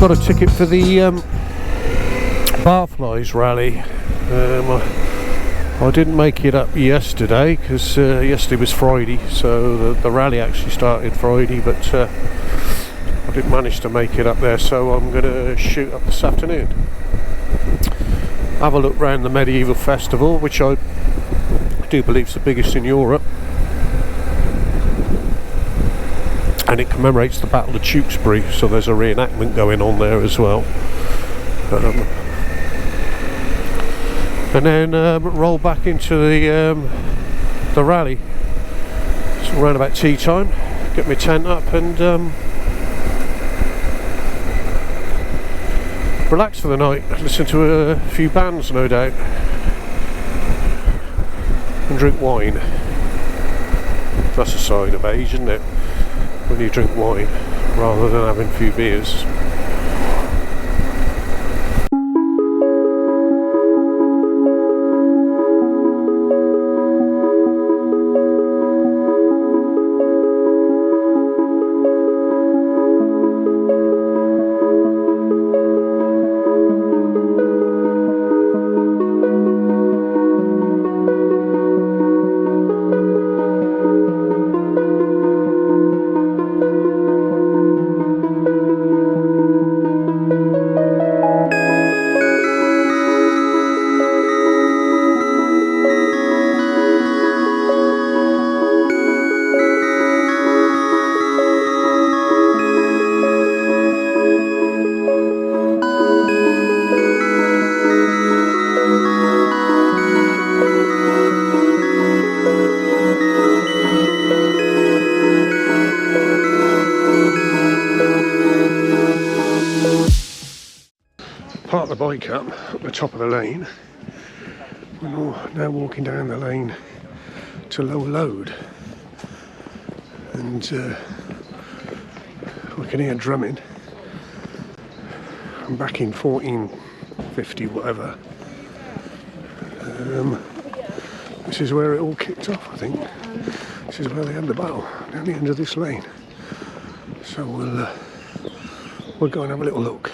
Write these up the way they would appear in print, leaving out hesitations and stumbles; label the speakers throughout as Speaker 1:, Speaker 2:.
Speaker 1: got a ticket for the Barfly's rally. I didn't make it up yesterday because yesterday was Friday, so the rally actually started Friday, but I didn't manage to make it up there, so I'm going to shoot up this afternoon. Have a look round the medieval festival, which I do believe is the biggest in Europe, and it commemorates the Battle of Tewkesbury, so there's a reenactment going on there as well. And then roll back into the rally. So around about tea time, get my tent up and relax for the night. Listen to a few bands, no doubt, and drink wine. That's a sign of age, isn't it? When you drink wine rather than having a few beers. Park the bike up the top of the lane. We're now walking down the lane to Lower Lode, and we can hear drumming. I'm back in 1450 whatever. This is where it all kicked off, I think. This is where they had the battle, down the end of this lane. So we'll go and have a little look.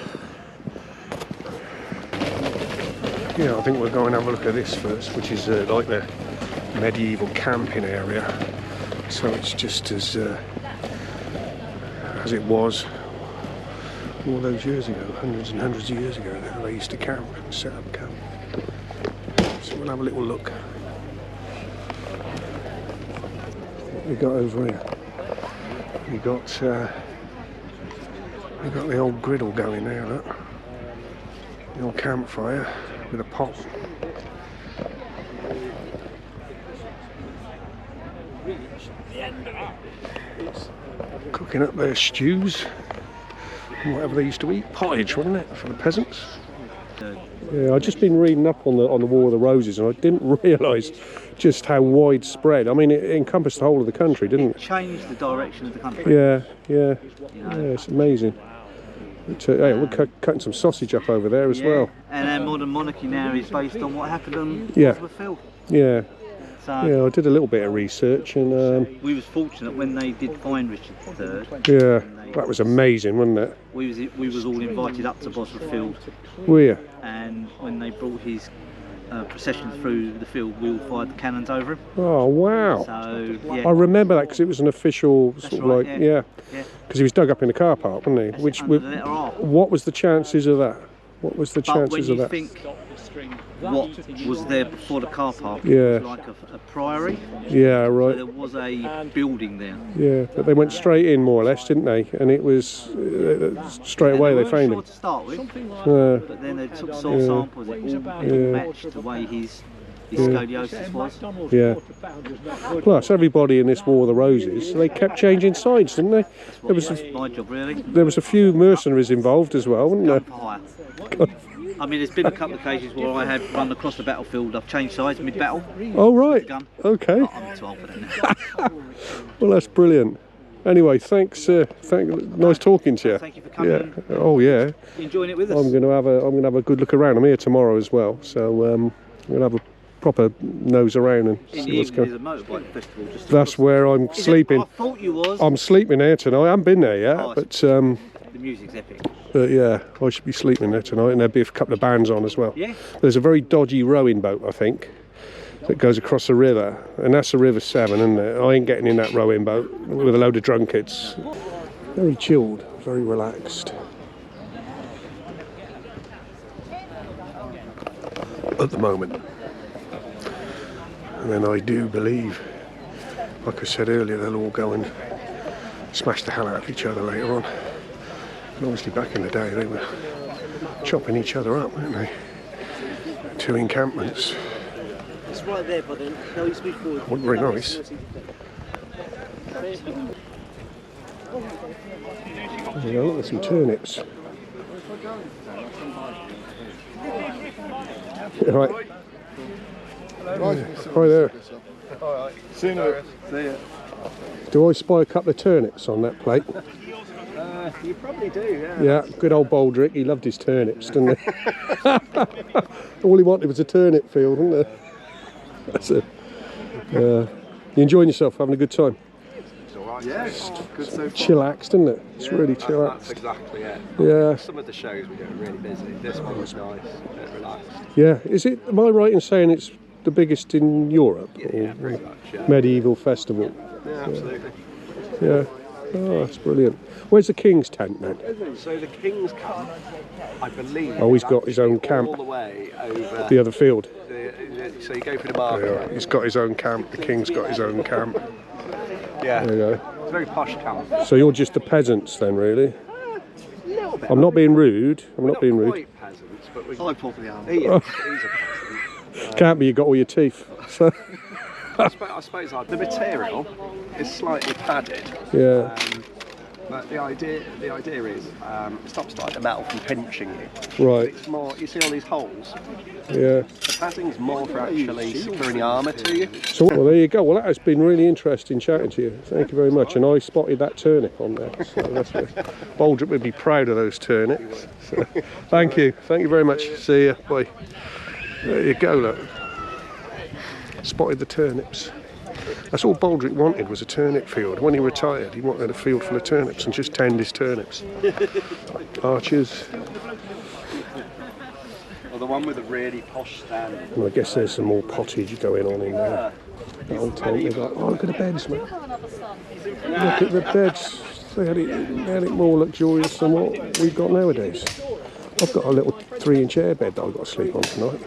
Speaker 1: Yeah, I think we'll go and have a look at this first, which is like the medieval camping area. So it's just as it was all those years ago, hundreds and hundreds of years ago. They used to camp and set up camp. So we'll have a little look. What we got over here? We got the old griddle going there. Look, the old campfire with a pot. Cooking up their stews and whatever they used to eat. Pottage, wasn't it, for the peasants? Yeah, I've just been reading up on the War of the Roses, and I didn't realise just how widespread. I mean, it encompassed the whole of the country, didn't it?
Speaker 2: It changed the direction of the country.
Speaker 1: Yeah, yeah, yeah. It's amazing. Hey, we're cutting some sausage up over there as well.
Speaker 2: And our modern monarchy now is based on what happened on Bosworth Field.
Speaker 1: Yeah.
Speaker 2: So
Speaker 1: yeah, I did a little bit of research, and
Speaker 2: we was fortunate when they did find Richard III.
Speaker 1: Yeah, that was amazing, wasn't it?
Speaker 2: We was all invited up to Bosworth Field.
Speaker 1: Were you?
Speaker 2: And when they brought his procession through the field, we all fired the cannons over him.
Speaker 1: Oh wow!
Speaker 2: So yeah,
Speaker 1: I remember that because it was an official sort of like because he was dug up in the car park, wasn't he?
Speaker 2: Which
Speaker 1: what was the chances of that? What was the chances of that?
Speaker 2: Think what was there before the car park?
Speaker 1: Yeah.
Speaker 2: It was like a priory.
Speaker 1: Yeah, right.
Speaker 2: So there was a building there.
Speaker 1: Yeah, but they went straight in more or less, didn't they? And it was straight away they found him.
Speaker 2: To start with, but then they took soil samples. It all matched the way his scoliosis was.
Speaker 1: Yeah. Plus, everybody in this War of the Roses, they kept changing sides, didn't they?
Speaker 2: There was my job really.
Speaker 1: There was a few mercenaries involved as well, wasn't there?
Speaker 2: I mean, there's been a couple of occasions where I have run across the battlefield. I've changed sides mid-battle.
Speaker 1: Oh right. Okay.
Speaker 2: I'm too old for that now.
Speaker 1: Well, that's brilliant. Anyway, thanks. Nice talking to you.
Speaker 2: Thank you for coming.
Speaker 1: Yeah. Oh yeah.
Speaker 2: You enjoying it with us?
Speaker 1: I'm going to have a good look around. I'm here tomorrow as well, so I'm going to have a proper nose around and see what's going on.
Speaker 2: There's a motorbike festival just
Speaker 1: That's where I'm sleeping.
Speaker 2: I thought you was.
Speaker 1: I'm sleeping there tonight. I haven't been there yet, but
Speaker 2: The music's epic.
Speaker 1: But yeah, I should be sleeping there tonight, and there'll be a couple of bands on as well.
Speaker 2: Yeah.
Speaker 1: There's a very dodgy rowing boat, I think, that goes across the river, and that's the River Severn, isn't it? I ain't getting in that rowing boat with a load of drunkards. Very chilled, very relaxed. At the moment. And then I do believe, like I said earlier, they'll all go and smash the hell out of each other later on. And obviously back in the day they were chopping each other up, weren't they? Two encampments.
Speaker 2: It's right there, but then no, used to be forward.
Speaker 1: Wasn't very nice. Yeah, look, there's some turnips. Right. Hi there.
Speaker 3: Alright, see you later. See ya.
Speaker 1: Do I spy a couple of turnips on that plate?
Speaker 2: You probably do, yeah.
Speaker 1: Yeah, good old Baldrick, he loved his turnips, didn't he? All he wanted was a turnip field, wasn't there? That's it. You enjoying yourself, having a good time?
Speaker 3: Yeah, good so far.
Speaker 1: Chillaxed, isn't it? It's really chillaxed.
Speaker 3: That's exactly it.
Speaker 1: Yeah.
Speaker 3: Some of the shows we do are really busy. This one was nice, a bit relaxed.
Speaker 1: Yeah, is it, am I right in saying it's the biggest in Europe?
Speaker 3: Yeah, pretty much, yeah.
Speaker 1: Medieval festival.
Speaker 3: Yeah, absolutely.
Speaker 1: Yeah. Oh, that's brilliant. Where's the King's tent then?
Speaker 3: So the King's camp, I believe.
Speaker 1: Oh, he's got his own camp.
Speaker 3: All the way over
Speaker 1: The other field.
Speaker 3: so you go through the market.
Speaker 1: Yeah, he's got his own camp. The King's got his own camp.
Speaker 3: Yeah.
Speaker 1: There you go.
Speaker 3: It's a very posh camp.
Speaker 1: So you're just the peasants then, really?
Speaker 3: A little bit.
Speaker 1: I'm not being rude. I'm not being rude.
Speaker 3: Quite peasants, but we.
Speaker 2: I probably am.
Speaker 3: He's a peasant.
Speaker 1: Can't be. You got all your teeth. So
Speaker 3: I suppose the material is slightly padded.
Speaker 1: yeah.
Speaker 3: But the idea is it stops like the metal from pinching you.
Speaker 1: Right.
Speaker 3: It's more. You see all these holes.
Speaker 1: Yeah.
Speaker 3: The padding's more for actually securing the armour to you.
Speaker 1: So well, there you go. Well, that has been really interesting chatting to you. Thank you very much. And I spotted that turnip on there. So that's Baldrick would be proud of those turnips. So, thank you. Thank you very much. See you. Bye. There you go. Look. Spotted the turnips. That's all Baldrick wanted, was a turnip field. When he retired, he wanted a field full of turnips and just tend his turnips. Archers.
Speaker 3: Or the one with a really posh stand.
Speaker 1: Well, I guess there's some more pottage going on in there. The old tent, they've got, oh, look at the beds, man. Look at the beds. They had it more luxurious than what we've got nowadays. I've got a little 3-inch airbed that I've got to sleep on tonight.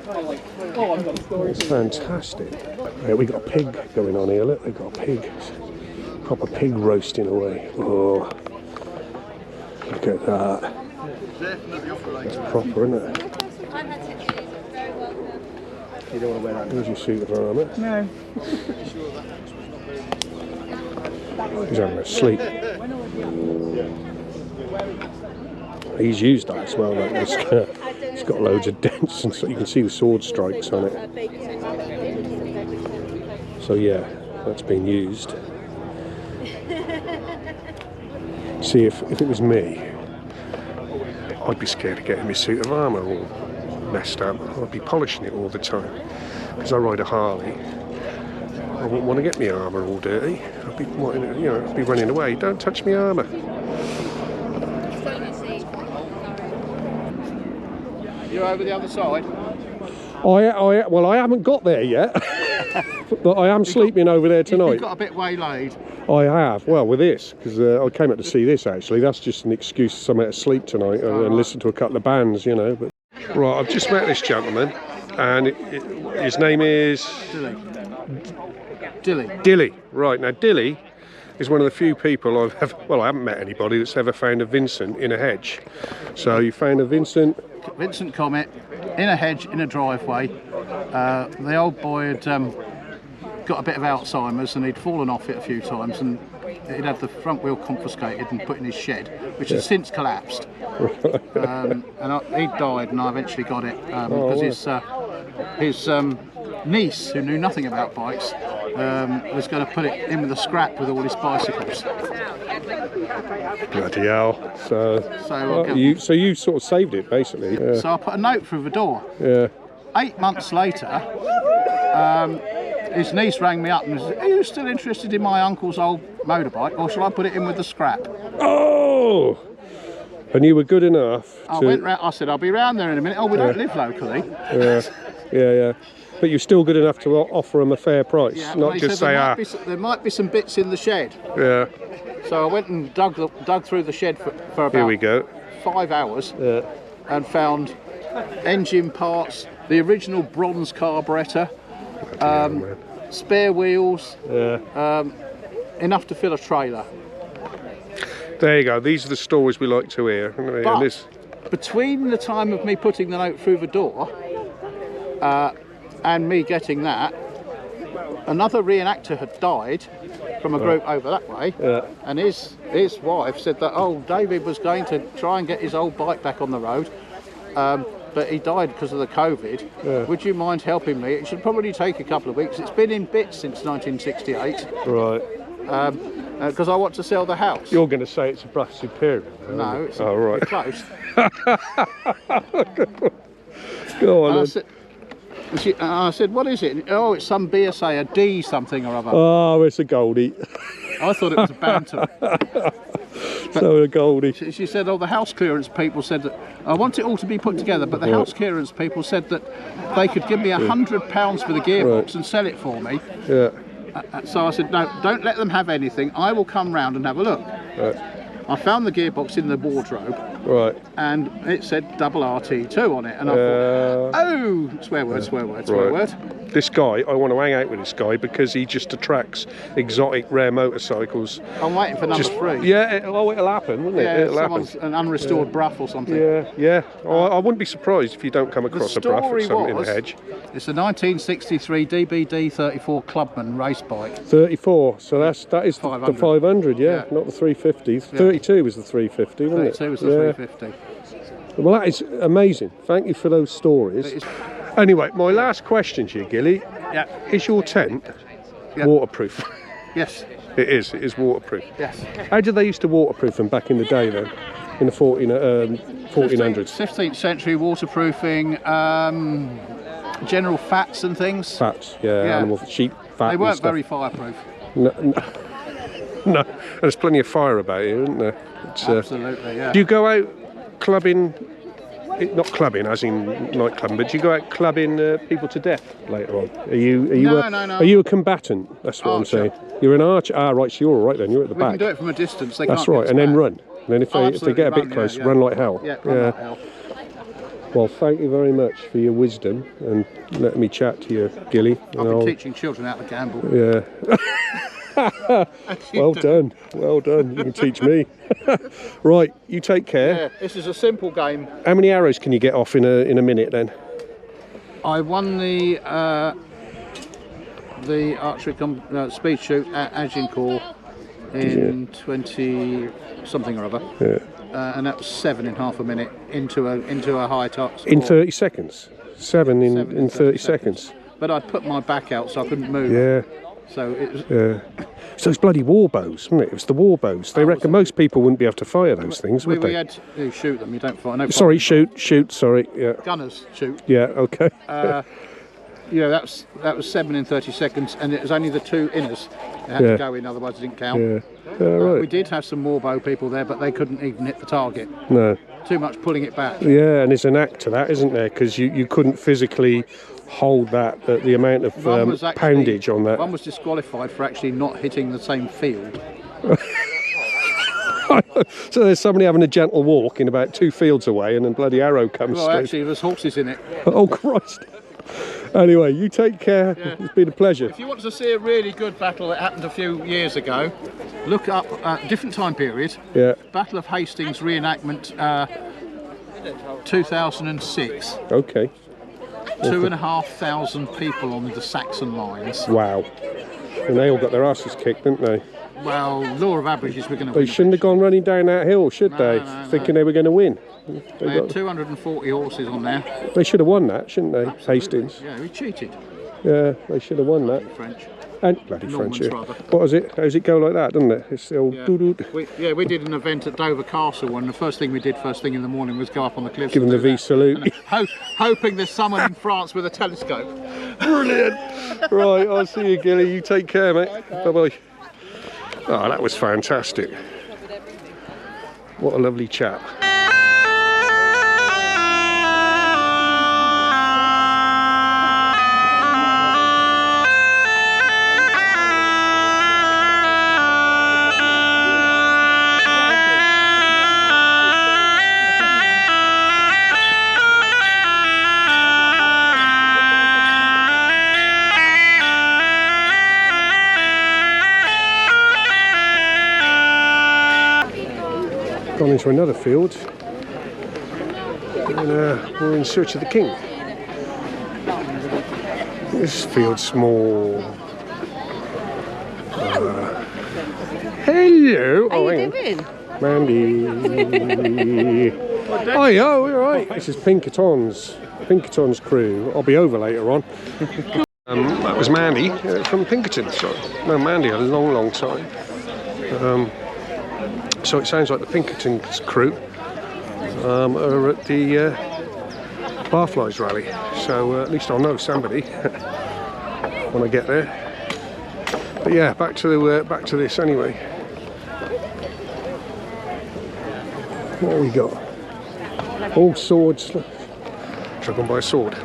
Speaker 1: It's fantastic. Yeah, we've got a pig going on here, look, they've got a pig. Proper pig roasting away. Oh, look at that. That's proper, isn't it?
Speaker 2: You don't want to wear that.
Speaker 1: Here's your suit of armour.
Speaker 2: No.
Speaker 1: He's having a sleep. He's used that as well, like this. It's got loads of dents, and so you can see the sword strikes on it. So yeah, that's been used. See, if it was me, I'd be scared of getting my suit of armour all messed up. I'd be polishing it all the time. Because I ride a Harley, I wouldn't want to get my armour all dirty. I'd be wanting, I'd be running away. Don't touch my armour.
Speaker 3: You're over the other side?
Speaker 1: Well, I haven't got there yet, but I am sleeping over there tonight.
Speaker 3: You've got a bit waylaid.
Speaker 1: I have, well, with this, because I came up to see this actually. That's just an excuse for somewhere to sleep tonight and listen to a couple of bands, But right, I've just met this gentleman, and his name is Dilly. Right, now Dilly is one of the few people I haven't met anybody that's ever found a Vincent in a hedge. So you found a Vincent
Speaker 4: Comet in a hedge in a driveway. The old boy had got a bit of Alzheimer's and he'd fallen off it a few times, and he'd had the front wheel confiscated and put in his shed, which has since collapsed. And he died, and I eventually got it because his niece, who knew nothing about bikes, was going to put it in with a scrap with all his bicycles.
Speaker 1: Bloody hell. So you sort of saved it, basically. Yeah.
Speaker 4: So I put a note through the door.
Speaker 1: Yeah.
Speaker 4: 8 months later, his niece rang me up and said, "Are you still interested in my uncle's old motorbike, or shall I put it in with the scrap?"
Speaker 1: Oh! And you were good enough
Speaker 4: I
Speaker 1: to...
Speaker 4: went round, I said, I'll be round there in a minute. Oh, we don't live locally.
Speaker 1: Yeah. But you're still good enough to offer them a fair price,
Speaker 4: Yeah,
Speaker 1: not just say,
Speaker 4: there might be some bits in the shed.
Speaker 1: Yeah.
Speaker 4: So I went and dug through the shed for about
Speaker 1: Here we go.
Speaker 4: 5 hours and found engine parts, the original bronze carburettor, spare wheels, enough to fill a trailer.
Speaker 1: There you go. These are the stories we like to hear.
Speaker 4: But between the time of me putting the note through the door and me getting that, another reenactor had died from a group over that way, and his wife said that, oh, David was going to try and get his old bike back on the road, but he died because of the COVID. Would you mind helping me? It should probably take a couple of weeks. It's been in bits since 1968.
Speaker 1: Right.
Speaker 4: Because I want to sell the house.
Speaker 1: You're going to say it's a Brush Superior?
Speaker 4: No, it's
Speaker 1: right.
Speaker 4: close.
Speaker 1: Go on.
Speaker 4: I said, what is it? Oh, it's some BSA, a D something or other.
Speaker 1: Oh, it's a Goldie.
Speaker 4: I thought it was a Bantam.
Speaker 1: So a Goldie.
Speaker 4: She said, oh, the house clearance people said that I want it all to be put together, but the house clearance people said that they could give me £100 for the gearbox and sell it for me.
Speaker 1: Yeah.
Speaker 4: So I said, no, don't let them have anything. I will come round and have a look.
Speaker 1: Right.
Speaker 4: I found the gearbox in the wardrobe.
Speaker 1: Right.
Speaker 4: And it said double RT2 on it. And I thought, oh, swear word.
Speaker 1: This guy, I want to hang out with this guy because he just attracts exotic, rare motorcycles.
Speaker 4: I'm waiting for number 3.
Speaker 1: Yeah, it'll happen, won't it?
Speaker 4: Yeah,
Speaker 1: It'll
Speaker 4: someone's
Speaker 1: happen.
Speaker 4: an unrestored Bruff or something.
Speaker 1: Yeah. I wouldn't be surprised if you don't come across a Bruff or something in the hedge.
Speaker 4: It's a 1963 DBD 34 Clubman race bike.
Speaker 1: 34, so that is
Speaker 4: 500.
Speaker 1: the 500, not the 350.
Speaker 4: Yeah.
Speaker 1: 32 was the 350, wasn't it?
Speaker 4: 32 was the 350.
Speaker 1: Well, that is amazing. Thank you for those stories. Anyway, my last question to you, Gilly.
Speaker 4: Yeah.
Speaker 1: Is your tent waterproof?
Speaker 4: Yes.
Speaker 1: It is waterproof.
Speaker 4: Yes.
Speaker 1: How did they used to waterproof them back in the day then? In the 1400s?
Speaker 4: 15th century waterproofing, general fats and things.
Speaker 1: Fats, animal sheep fat.
Speaker 4: They weren't very fireproof.
Speaker 1: No, there's plenty of fire about here, isn't there?
Speaker 4: Absolutely, yeah.
Speaker 1: Do you go out clubbing, not clubbing as in nightclubbing, but do you go out clubbing people to death later on? Are you Are you a combatant? That's what I'm saying. You're an archer. Ah, right, so you're all right then, you're at the back.
Speaker 4: We can do it from a distance.
Speaker 1: That's right, and then run. And then if they get a bit close, run like hell.
Speaker 4: Yeah, run like hell.
Speaker 1: Well, thank you very much for your wisdom and letting me chat to you, Gilly.
Speaker 4: I've been teaching children how to gamble.
Speaker 1: Yeah. Well done. You can teach me. Right, you take care.
Speaker 4: Yeah, this is a simple game.
Speaker 1: How many arrows can you get off in a minute then?
Speaker 4: I won the archery speed shoot at Agincourt in 20 something or other. Yeah. And that was 7 in half a minute into a high top score.
Speaker 1: In 30 seconds. 7 in 30 seconds.
Speaker 4: But I'd put my back out so I couldn't move.
Speaker 1: Yeah.
Speaker 4: So it was.
Speaker 1: So it's bloody war bows, wasn't it? It was the war bows. They reckon most people wouldn't be able to fire those things, would they?
Speaker 4: We had to shoot them. You don't fire. No.
Speaker 1: Sorry, shoot. Sorry. Yeah.
Speaker 4: Gunners shoot.
Speaker 1: Yeah. Okay.
Speaker 4: Yeah, that was 7 in 30 seconds, and it was only the 2 inners that had to go in, otherwise it didn't count.
Speaker 1: Yeah. Right.
Speaker 4: We did have some warbow people there, but they couldn't even hit the target.
Speaker 1: No.
Speaker 4: Too much pulling it back.
Speaker 1: Yeah, and there's an act to that, isn't there? Because you couldn't physically hold the amount of poundage on that.
Speaker 4: One was disqualified for actually not hitting the same field.
Speaker 1: So there's somebody having a gentle walk in about 2 fields away, and then bloody arrow comes
Speaker 4: Well,
Speaker 1: straight.
Speaker 4: actually, there's horses in it.
Speaker 1: Oh, Christ. Anyway, you take care. Yeah. It's been a pleasure.
Speaker 4: If you want to see a really good battle that happened a few years ago, look up different time period.
Speaker 1: Yeah.
Speaker 4: Battle of Hastings reenactment 2006.
Speaker 1: Okay.
Speaker 4: 2,500 people on the Saxon lines.
Speaker 1: Wow. And they all got their asses kicked, didn't they?
Speaker 4: Well, law of averages, we're going to
Speaker 1: win. They shouldn't have gone running down that hill, should they? Thinking they were going to win.
Speaker 4: They had 240 horses on there.
Speaker 1: They should have won that, shouldn't they?
Speaker 4: Absolutely.
Speaker 1: Hastings.
Speaker 4: Yeah, we cheated.
Speaker 1: Yeah, they should have won that.
Speaker 4: French.
Speaker 1: And bloody French.
Speaker 4: Yeah.
Speaker 1: What was it? How does it go like that, doesn't it? It's the old doo-doo.
Speaker 4: We did an event at Dover Castle, and the first thing we did first thing in the morning was go up on the cliffs.
Speaker 1: Give them the V salute.
Speaker 4: Hoping there's someone in France with a telescope.
Speaker 1: Brilliant. Right, I'll see you, Gilly. You take care, mate. Bye-bye. Oh, that was fantastic. What a lovely chap. gone into another field, and we're in search of the king. This field's small. Hello.
Speaker 5: How you doing?
Speaker 1: Mandy. Oh, yeah, all right. This is Pinkerton's crew. I'll be over later on. That was Mandy from Pinkerton. Sorry, no, Mandy had a long time. So it sounds like the Pinkerton's crew are at the Barfly's rally. So at least I'll know somebody when I get there. But yeah, back to this anyway. What have we got? All swords. Driven by a sword.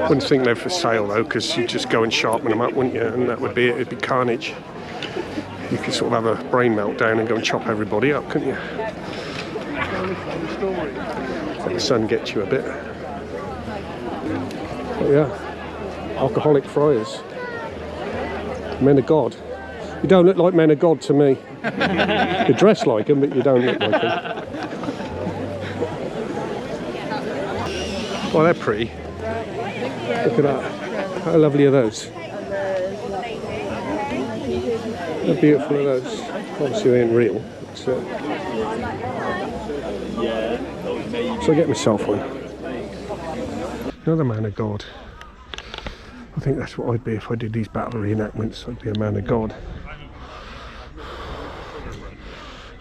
Speaker 1: Wouldn't think they're for sale though, because you'd just go and sharpen them up, wouldn't you? And that would be it. It'd be carnage. You could sort of have a brain meltdown and go and chop everybody up, couldn't you? Let the sun gets you a bit. But yeah, alcoholic friars. Men of God. You don't look like men of God to me. You dress like them, but you don't look like them. Oh, they're pretty. Look at that. How lovely are those? How beautiful are those? Obviously they ain't real. So I get myself one. Another man of God. I think that's what I'd be if I did these battle reenactments. I'd be a man of God.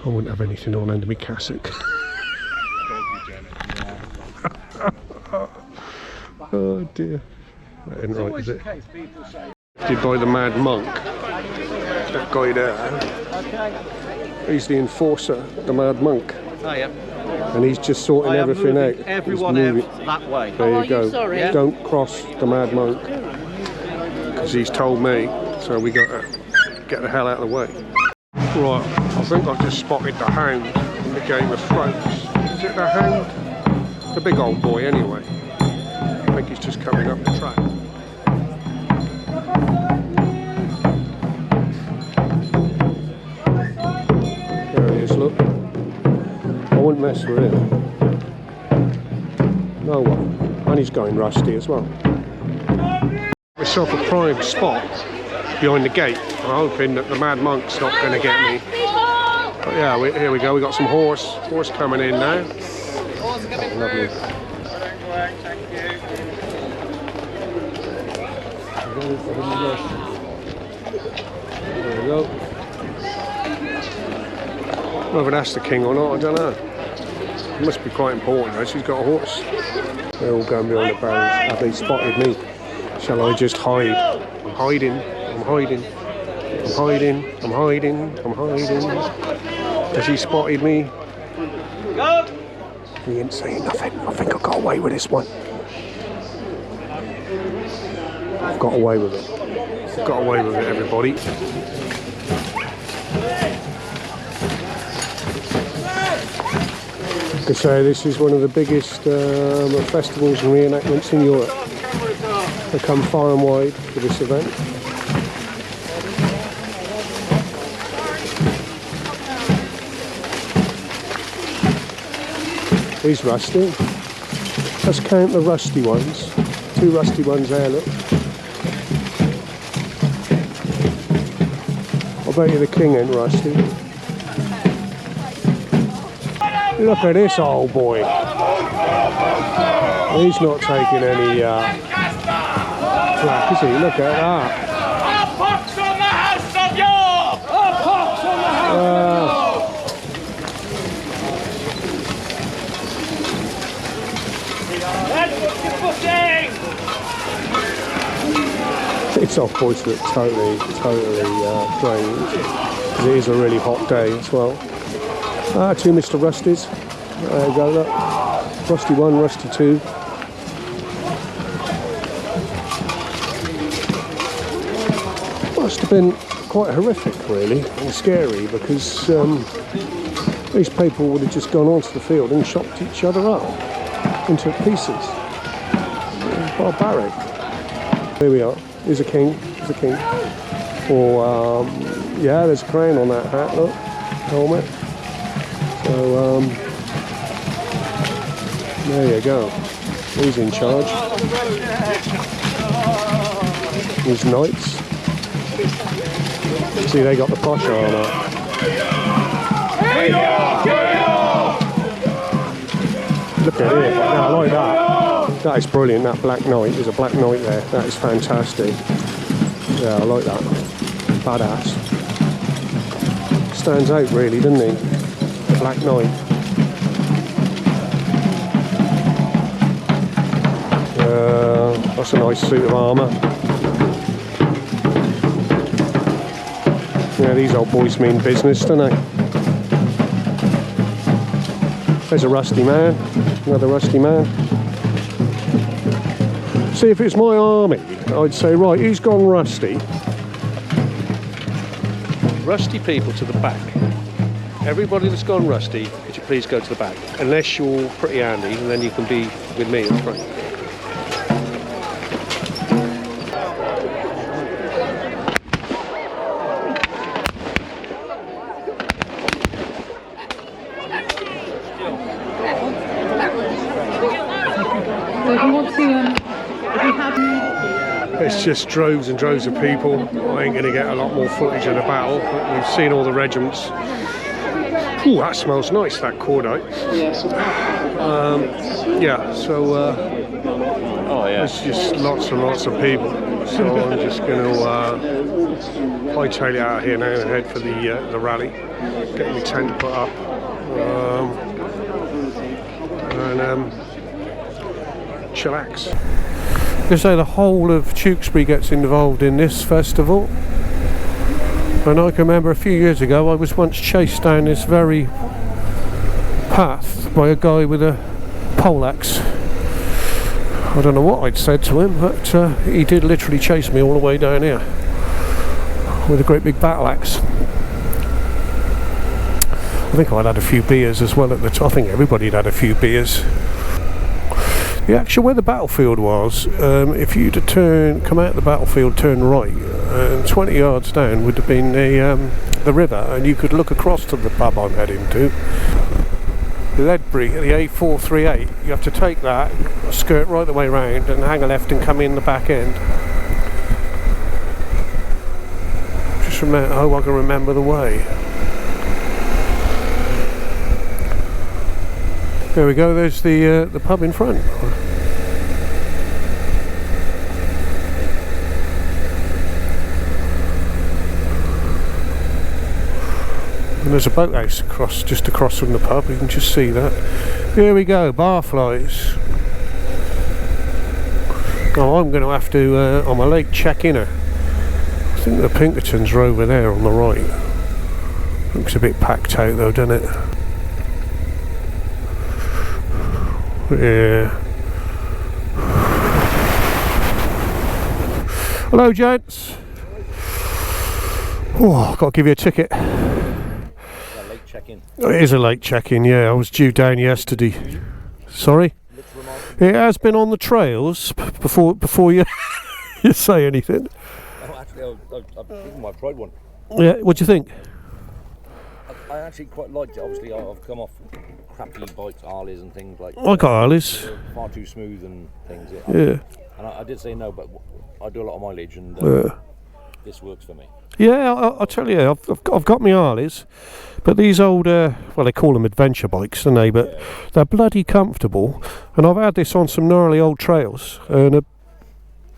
Speaker 1: I wouldn't have anything on under my cassock. Oh dear. That isn't right, is it? Did by the mad monk. That guy there. He's the enforcer, the mad monk.
Speaker 2: Oh, yeah.
Speaker 1: And he's just sorting everything out.
Speaker 2: Everyone out that way.
Speaker 1: There you go.
Speaker 5: Sorry?
Speaker 1: Don't cross the mad monk. Because he's told me. So we got to get the hell out of the way. Right, I think I've just spotted the hound in the Game of Thrones. Is it the hound? The big old boy anyway. I think he's just coming up the track. There he is, look. I wouldn't mess with him. No one. And he's going rusty as well. Myself a prime spot behind the gate. I'm hoping that the mad monk's not going to get me. But yeah, here we go. We got some horse coming in now. Lovely. There we go. Whether that's the king or not, I don't know. It must be quite important though. She's got a horse. They're all going behind the barriers. Have they spotted me? Shall I just hide? I'm hiding. I'm hiding. I'm hiding. I'm hiding. I'm hiding. Has he spotted me? He didn't say nothing. I think I got away with this one. I've got away with it. I've got away with it, everybody. I could say this is one of the biggest festivals and reenactments in Europe. They come far and wide for this event. He's rusty. Let's count the rusty ones. 2 rusty ones there, look. I bet you the king ain't rusty. Look at this old boy. He's not taking any flack, is he? Look at that.
Speaker 6: A pox on the house of York! A pox on the house of York! Let's put your footing!
Speaker 1: It's off boys look totally drained. Because it is a really hot day as well. 2 Mr. Rusties. There you go, look. Rusty 1, Rusty 2. Must have been quite horrific, really, and scary, because these people would have just gone onto the field and chopped each other up into pieces. Barbaric. Here we are. Here's a king. Here's a king. Or yeah, there's a crown on that hat, look, helmet. So there you go. He's in charge. These knights. See, they got the posh armour. Look at it. Yeah, I like that. That is brilliant. That black knight. There's a black knight there. That is fantastic. Yeah, I like that. Badass. Stands out really, doesn't he? The black knight. That's a nice suit of armour. Yeah, these old boys mean business, don't they? There's a rusty man. Another rusty man. See, if it's my army, I'd say, right, who's gone rusty? Rusty people to the back. Everybody that's gone rusty, could you please go to the back? Unless you're pretty handy, and then you can be with me in front. It's just droves and droves of people. I ain't going to get a lot more footage of the battle, but we've seen all the regiments. Ooh, that smells nice, that cordite. Yeah, so oh, yeah. There's just lots and lots of people. So I'm just going to hightail it out here now and head for the rally. Get my tent put up. And chillax. They say the whole of Tewkesbury gets involved in this festival, and I can remember a few years ago I was once chased down this very path by a guy with a poleaxe. I don't know what I'd said to him, but he did literally chase me all the way down here with a great big battle axe. I think I'd had a few beers as well at the time. I think everybody'd had a few beers. The actual where the battlefield was, if you'd have come out the battlefield, turn right, and 20 yards down would have been the river, and you could look across to the pub I'm heading to. Ledbury, the A438. You have to take that, skirt right the way round, and hang a left and come in the back end. Just remember, I can remember the way. There we go, there's the pub in front. And there's a boathouse just across from the pub, you can just see that. Here we go, Barflies. Oh, I'm going to have to, on my late check-inner. I think the Pinkertons are over there on the right. Looks a bit packed out though, doesn't it? Yeah. Hello, gents. Oh, I've got to give you a ticket.
Speaker 5: Late check-in.
Speaker 1: It is a late check-in, yeah. I was due down yesterday. Sorry? It has been on the trails before you you say anything.
Speaker 5: Oh, actually, I've given my pride one.
Speaker 1: Yeah, what do you think?
Speaker 5: I actually quite liked it. Obviously, I've come off crappy bikes, Harleys and things like.
Speaker 1: I got Harleys.
Speaker 5: They're far too smooth and things.
Speaker 1: Yeah.
Speaker 5: And I did say no, but I do a lot of mileage, and this works for me.
Speaker 1: Yeah, I'll tell you, I've got my Harleys, but these old, well, they call them adventure bikes, don't they? But they're bloody comfortable, and I've had this on some gnarly old trails, and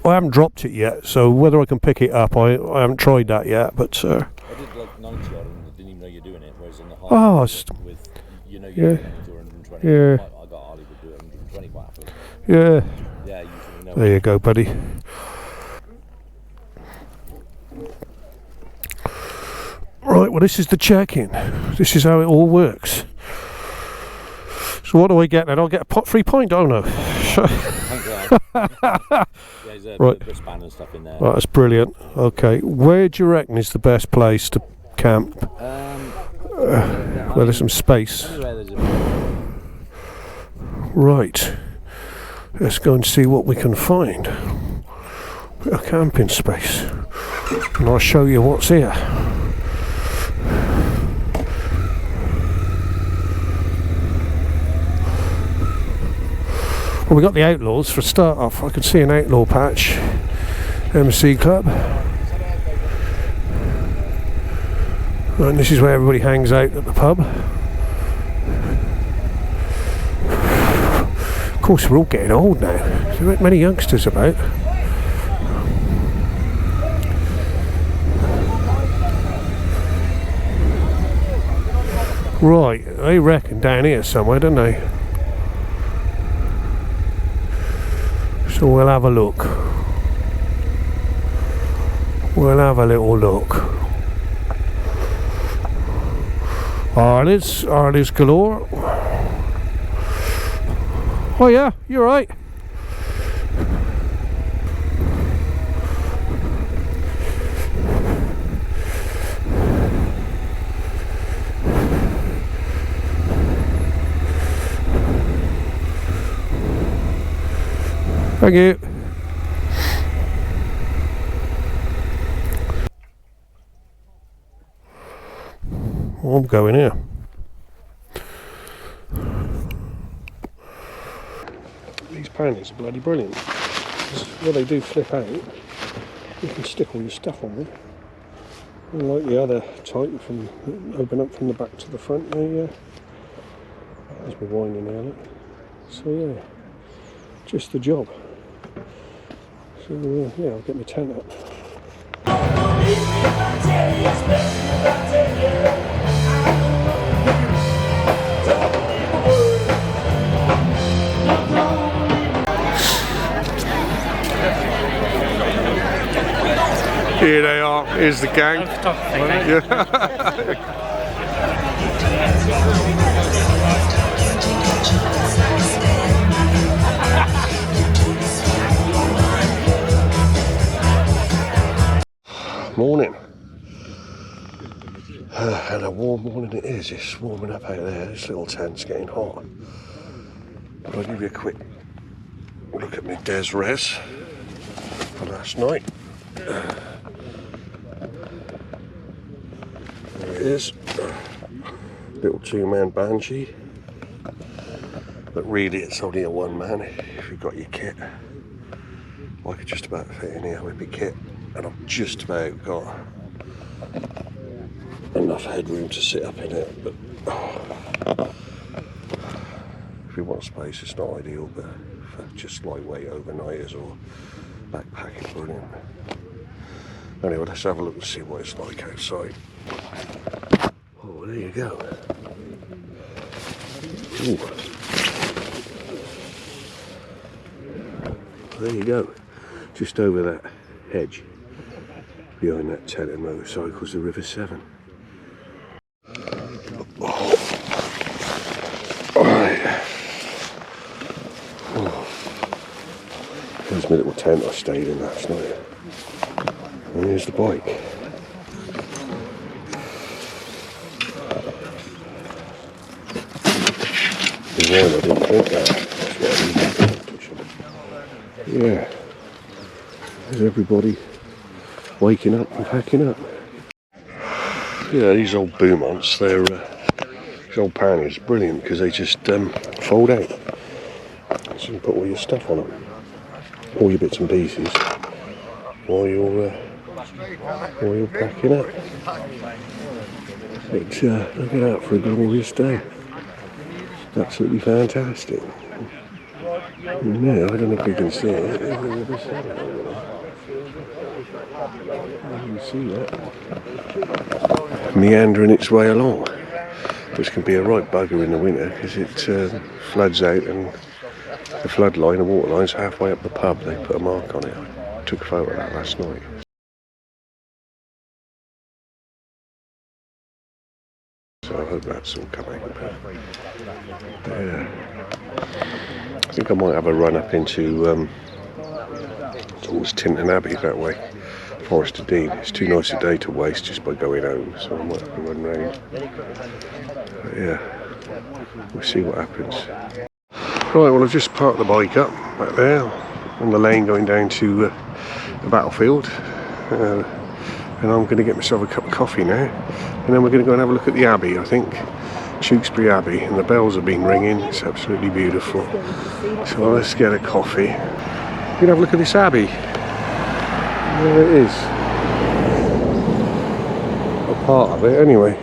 Speaker 1: I haven't dropped it yet. So whether I can pick it up, I haven't tried that yet. But
Speaker 5: I did like 90 odd, and I didn't even know you're doing it. Whereas in the Harley, with you're doing 120.
Speaker 1: Yeah.
Speaker 5: I got Harley would do 120 quite happily.
Speaker 1: Yeah.
Speaker 5: Yeah, you usually know.
Speaker 1: There you go, buddy. Right, well, this is the check-in. This is how it all works. So what do I get then? I'll get a free pint, don't I?
Speaker 5: There's a
Speaker 1: right.
Speaker 5: wristband and stuff in there.
Speaker 1: Right, that's brilliant. Okay, where do you reckon is the best place to camp? Well, there's some space. Right. Let's go and see what we can find. Bit of camping space. and I'll show you what's here. Well, we got the Outlaws for a start off. I can see an outlaw patch, MC Club, and this is where everybody hangs out at the pub. Of course, we're all getting old now. There aren't many youngsters about. Right, they reckon down here somewhere, don't they? So we'll have a look. We'll have a little look. Arlies galore. Oh yeah, you're right. Thank you. I'm going here. These panniers are bloody brilliant. Well, they do flip out. You can stick all your stuff on them. Unlike the other type, from open up from the back to the front. There's my winding there. So yeah, just the job. So yeah, I'll get my tent up. Here they are, here's the gang. Yeah. Morning. And a warm morning it is. It's warming up out there. This little tent's getting hot. But I'll give you a quick look at my Des Res for last night. There it is. Little two-man Banshee. But really it's only a one-man if you've got your kit. I could just about fit in here with my kit. And I've just about got enough headroom to sit up in it, but if you want space it's not ideal, but for just lightweight overnighters or backpacking, brilliant. Anyway, let's have a look and see what it's like outside. Oh, there you go. Ooh. There you go, just over that hedge. Behind that tent and motorcycles, the River Severn. Oh. Alright. Oh. Here's my little tent I stayed in last night. And here's the bike. I didn't think that. That's what I needed. Yeah. There's everybody waking up and packing up. Yeah, these old Beaumonts, they're these old panniers, brilliant because they just fold out. So you can put all your stuff on them, all your bits and pieces, while you're packing up. But look at that for a glorious day. Absolutely fantastic. Yeah, I don't know if you can see it. You can see that meandering its way along, which can be a right bugger in the winter because it floods out, and the flood line, the water line's halfway up the pub. They put a mark on it. I took a photo of that last night. So I hope that's all coming. Yeah. I think I might have a run up into towards Tinton Abbey that way. Forest of Dean. It's too nice a day to waste just by going home, so I might have to run round. But yeah, we'll see what happens. Right, well I've just parked the bike up back there on the lane going down to the battlefield. And I'm going to get myself a cup of coffee now, and then we're going to go and have a look at the Abbey, I think. Tewkesbury Abbey, and the bells have been ringing. It's absolutely beautiful. So let's get a coffee. We're going to have a look at this Abbey. There it is. A part of it, anyway.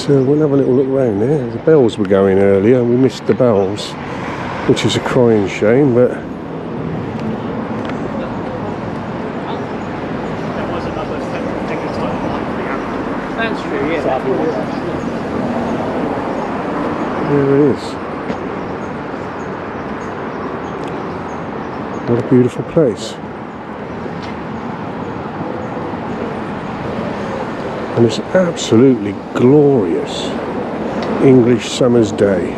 Speaker 1: We'll have a little look around there. The bells were going earlier, and we missed the bells, which is a crying shame, but...
Speaker 3: That's true, yeah.
Speaker 1: There it is. What a beautiful place. And it's absolutely glorious English summer's day.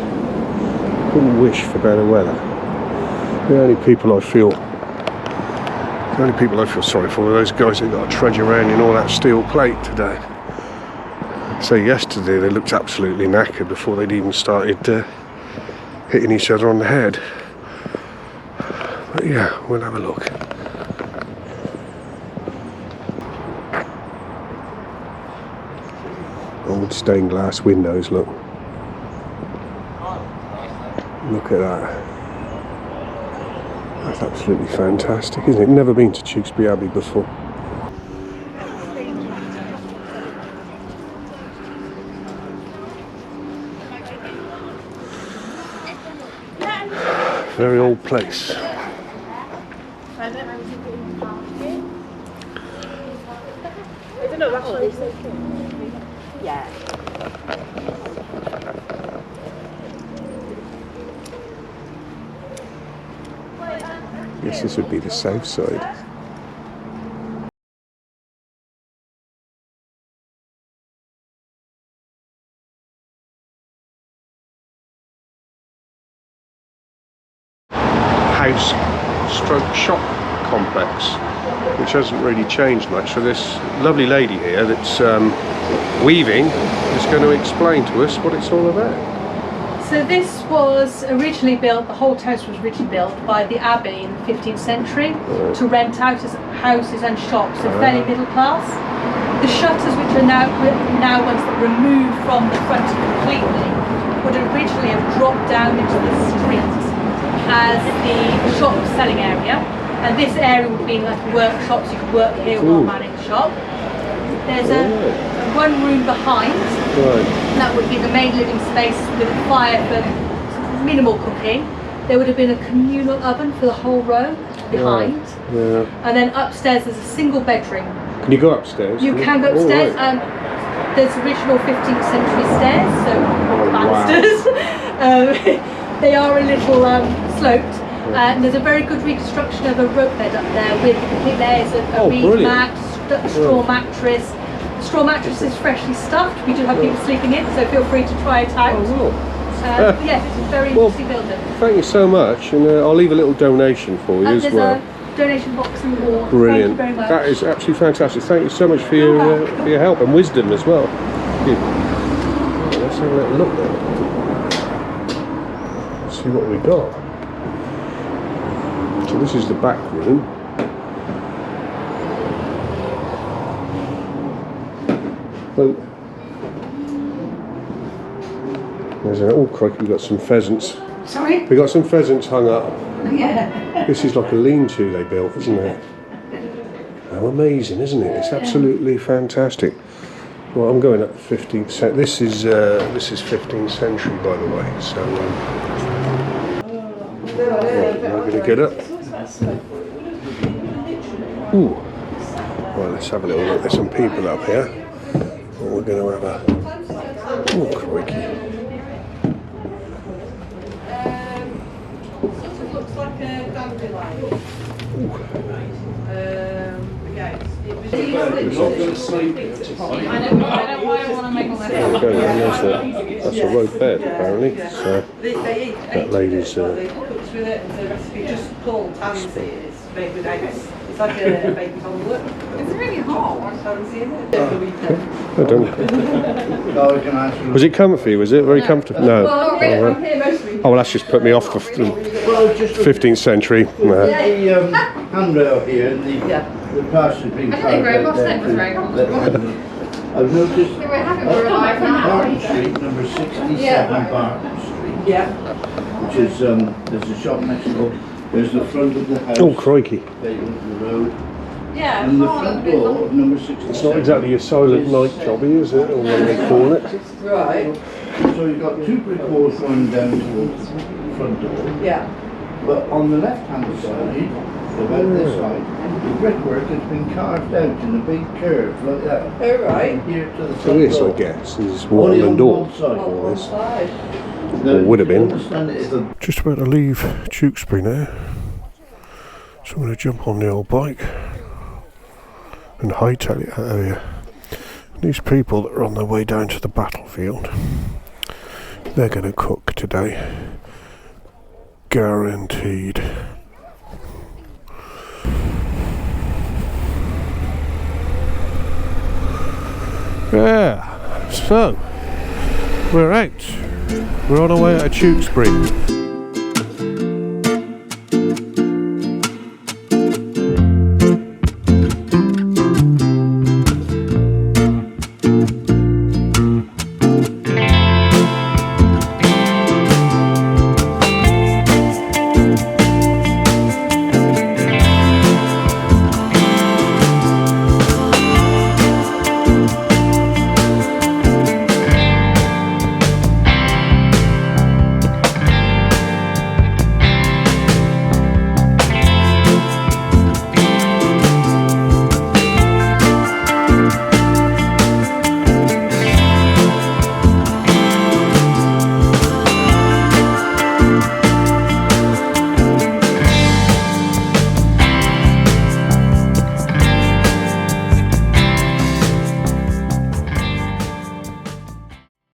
Speaker 1: Couldn't wish for better weather. The only people I feel sorry for are those guys that got to trudge around in all that steel plate today. So yesterday they looked absolutely knackered before they'd even started hitting each other on the head. But yeah, we'll have a look. Old stained glass windows, look. Look at that. That's absolutely fantastic, isn't it? Never been to Tewkesbury Abbey before. Very old place.
Speaker 7: I don't know, actually. Yeah.
Speaker 1: Yes, this would be the south side. House stroke shop complex, which hasn't really changed much. So this lovely lady here that's weaving is going to explain to us what it's all about.
Speaker 8: So this was originally built, the whole house was originally built by the Abbey in the 15th century to rent out as houses and shops, so fairly middle class. The shutters, which are now ones that remove from the front completely, would originally have dropped down into the street as the shop selling area, and this area would be like a workshop, so you could work here while manning the shop. There's one room behind, that would be the main living space with a fire for minimal cooking. There would have been a communal oven for the whole row behind, and then upstairs there's a single bedroom.
Speaker 1: Can you go upstairs?
Speaker 8: You can go upstairs. There's original 15th century stairs, so banisters. They are a little sloped, and there's a very good reconstruction of a rope bed up there with complete layers of reed mat, straw mattress. The straw mattress is freshly stuffed. We do have people sleeping in, so feel free to try it out. Yes, it's a very interesting building.
Speaker 1: Thank you so much, and I'll leave a little donation for you as well.
Speaker 8: There's a donation box in the wall.
Speaker 1: Brilliant.
Speaker 8: Thank you very much.
Speaker 1: That is absolutely fantastic. Thank you so much for your help and wisdom as well. Thank you. Let's have a little look there. See what we got. So this is the back room. Oh, there's an crikey, we've got some pheasants.
Speaker 8: Sorry?
Speaker 1: We got some pheasants hung up.
Speaker 8: Yeah.
Speaker 1: This is like a lean-to they built, isn't it? How amazing, isn't it? It's absolutely fantastic. Well, I'm going up to 15th century. This is 15th century, by the way. So right, we're going to get up. Ooh. Well, let's have a little look. There's some people up here. And we're going to have a... Oh, crikey.
Speaker 8: Looks like a dandelion.
Speaker 1: That's a rope bed, apparently. So that lady's.
Speaker 9: Just called tansy. It's made with eggs. It's like a baby omelette. It's really hot.
Speaker 1: I don't. Was it comfy? Was it very comfortable? No. Oh, well, that's just put me off for 15th century.
Speaker 10: The handrail here and the the past has been
Speaker 9: I don't think Greg Ross was very comfortable.
Speaker 10: I've noticed
Speaker 9: We're happy we're alive now.
Speaker 10: Barton Street, number 67 Barton Street.
Speaker 9: Yeah.
Speaker 10: Which is, there's a shop next door. There's the front of the house.
Speaker 1: Oh, crikey.
Speaker 10: They look the road.
Speaker 9: Yeah.
Speaker 10: And the front door of number 67.
Speaker 1: It's not exactly a silent night jobby, is it? Or what they call it.
Speaker 9: Right.
Speaker 10: So you've got two brick walls running down towards the front door.
Speaker 9: Yeah.
Speaker 10: But on the left-hand side, about this side, the brickwork has been carved out in a big curve like that.
Speaker 9: Oh, right.
Speaker 10: From here to the front
Speaker 1: So this,
Speaker 10: door.
Speaker 1: I guess, is
Speaker 10: Only
Speaker 1: Waterman
Speaker 10: on
Speaker 1: Door.
Speaker 10: one side.
Speaker 1: All this.
Speaker 10: Now,
Speaker 1: Or would have
Speaker 10: you
Speaker 1: been.
Speaker 10: understand it is a
Speaker 1: Just about to leave Tewkesbury now. So I'm going to jump on the old bike and hightail it out of here. These people that are on their way down to the battlefield, they're going to cook today. Guaranteed. Yeah, so we're out. We're on our way out of Tewkesbury.